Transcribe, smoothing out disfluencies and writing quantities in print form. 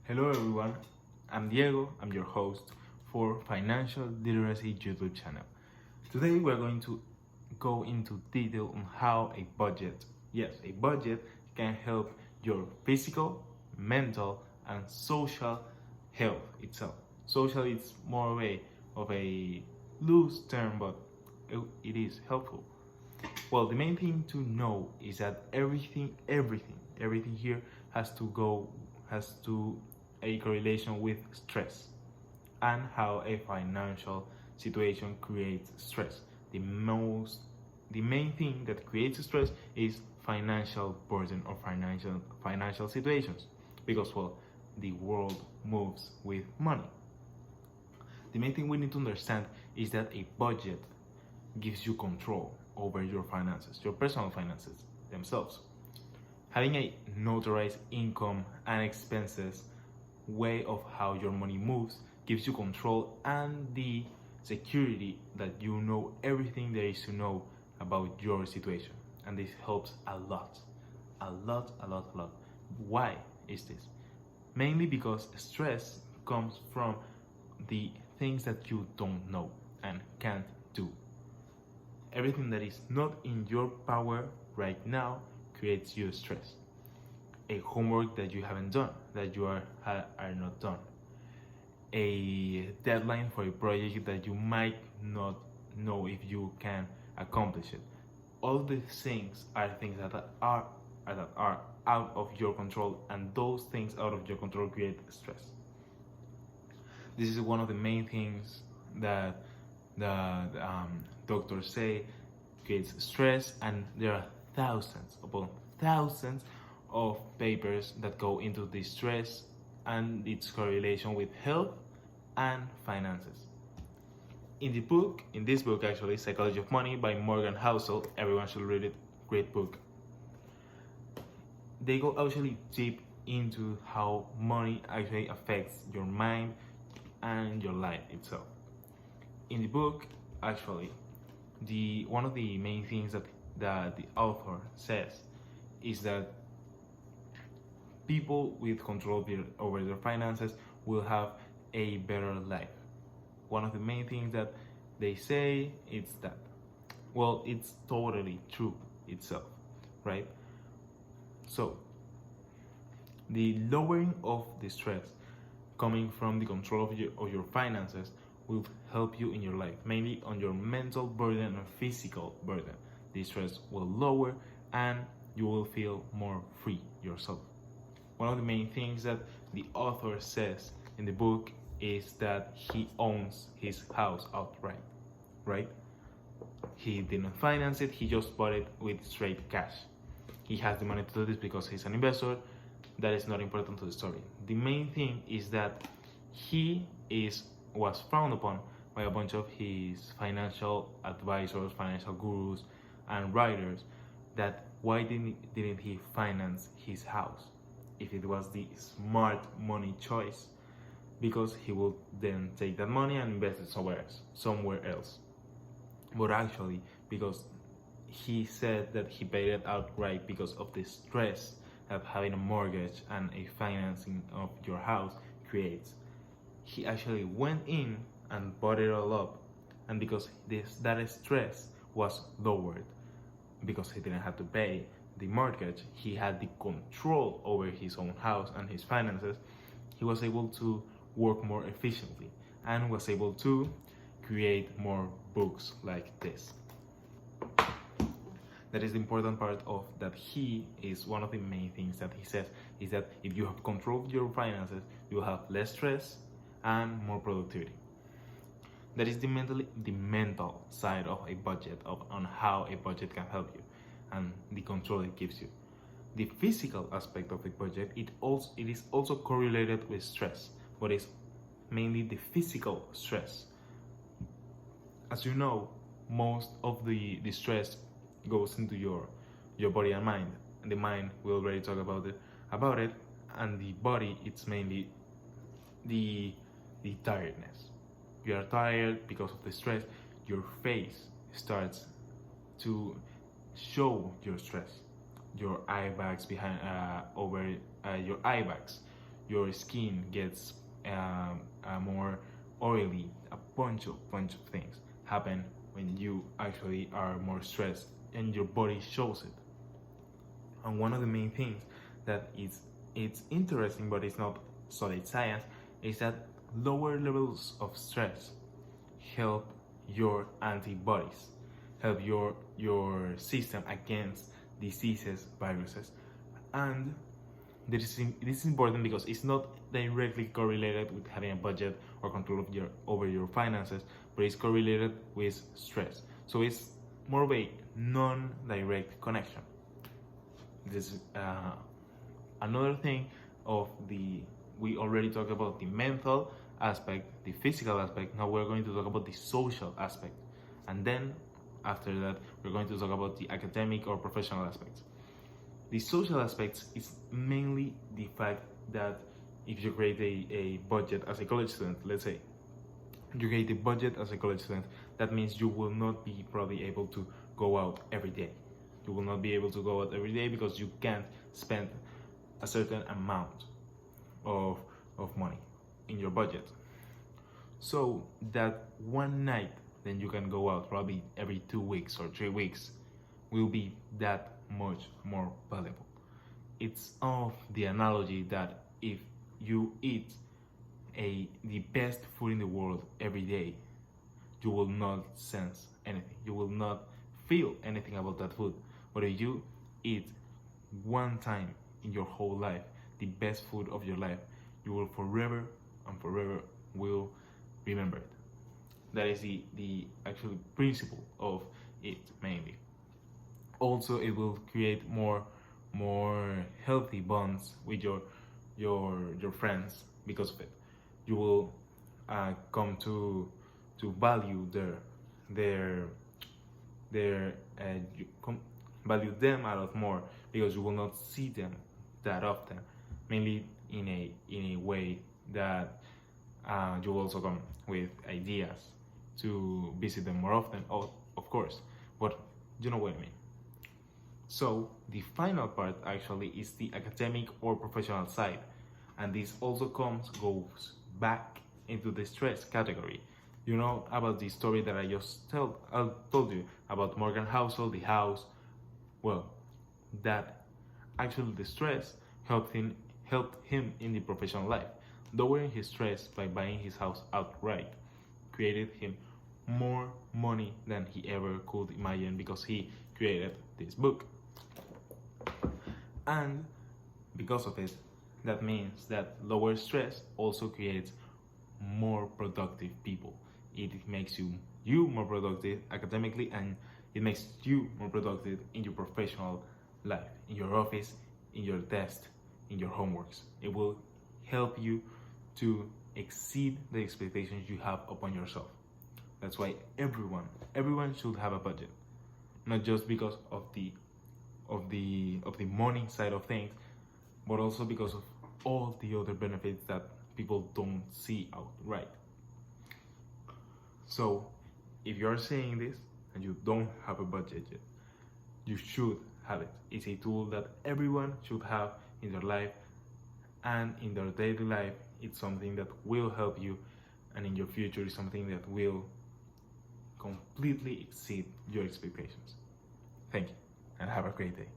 Hello everyone, I'm Diego, I'm your host for Financial Literacy YouTube channel. Today we're going to go into detail on how a budget, yes, a budget can help your physical, mental, and social health itself. Social is more of a loose term, but it is helpful. Well, the main thing to know is that everything here has to a correlation with stress and how a financial situation creates stress. The main thing that creates stress is financial burden or financial situations because the world moves with money. The main thing we need to understand is that a budget gives you control over your finances, your personal finances themselves. Having a notarized income and expenses way of how your money moves gives you control and the security that you know everything there is to know about your situation. And this helps a lot. A lot, a lot, a lot. Why is this? Mainly because stress comes from the things that you don't know and can't do. Everything that is not in your power right now creates you stress. A homework that you haven't done, that you are not done. A deadline for a project that you might not know if you can accomplish it. All these things are things that are out of your control, and those things out of your control create stress. This is one of the main things that the doctors say creates stress, and there are thousands upon thousands of papers that go into this stress and its correlation with health and finances. In this book actually, Psychology of Money by Morgan Housel, everyone should read it, great book. They go actually deep into how money actually affects your mind and your life itself. In the book, actually, one of the main things that the author says is that people with control over their finances will have a better life. One of the main things that they say is that, well, it's totally true itself, right? So, the lowering of the stress coming from the control of your finances will help you in your life, mainly on your mental burden and physical burden. The stress will lower and you will feel more free yourself. One of the main things that the author says in the book is that he owns his house outright, right? He didn't finance it, he just bought it with straight cash. He has the money to do this because he's an investor. That is not important to the story. The main thing is that he was frowned upon by a bunch of his financial advisors, financial gurus, and writers that why didn't he finance his house if it was the smart money choice, because he will then take that money and invest it somewhere else. But actually, because he said that he paid it outright because of the stress that having a mortgage and a financing of your house creates. He actually went in and bought it all up, and because that stress was lowered, because he didn't have to pay the mortgage, he had the control over his own house and his finances. He was able to work more efficiently and was able to create more books like this. That is the important part of that. He is one of the main things that he says is that if you have control of your finances, you will have less stress and more productivity. That is the mental side of a budget, on how a budget can help you and the control it gives you. The physical aspect of a budget, it is also correlated with stress, but it's mainly the physical stress. As you know, most of the stress goes into your body and mind. And the mind, we already talked about it, and the body, it's mainly the tiredness. You are tired because of the stress. Your face starts to show your stress. Your eye bags over your eye bags, your skin gets more oily. A bunch of things happen when you actually are more stressed, and your body shows it. And one of the main things that is it's interesting but it's not solid science is that lower levels of stress help your antibodies, help your system against diseases, viruses. And this is important because it's not directly correlated with having a budget or control of over your finances, but it's correlated with stress. So it's more of a non-direct connection. This is another thing of the we already talked about the mental aspect, the physical aspect. Now we're going to talk about the social aspect, and then after that we're going to talk about the academic or professional aspects. The social aspects is mainly the fact that if you create a budget as a college student, let's say you create a budget as a college student, that means you will not be probably able to go out every day. You will not be able to go out every day because you can't spend a certain amount of money in your budget. So that one night then you can go out probably every 2 weeks or 3 weeks will be that much more valuable. It's of the analogy that if you eat the best food in the world every day, you will not sense anything. You will not feel anything about that food. But if you eat one time in your whole life the best food of your life, you will forever and forever will remember it. That is the actual principle of it mainly. Also, it will create more healthy bonds with your friends because of it. You will come to value value them a lot more because you will not see them that often, mainly in a way that you will also come with ideas to visit them more often, of course, but you know what I mean. So the final part actually is the academic or professional side, and this also goes back into the stress category. You know about the story that I told you about Morgan Housel, the house. Well, that actually the stress helped him in the professional life. Lowering his stress by buying his house outright created him more money than he ever could imagine because he created this book. And because of it, that means that lower stress also creates more productive people. It makes you more productive academically, and it makes you more productive in your professional life, in your office, in your test, in your homeworks. It will help you to exceed the expectations you have upon yourself. That's why everyone should have a budget, not just because of the money side of things, but also because of all the other benefits that people don't see outright. So, if you're saying this and you don't have a budget yet, you should have it. It's a tool that everyone should have in their life, and in their daily life. It's something that will help you, and in your future, it's something that will completely exceed your expectations. Thank you, and have a great day.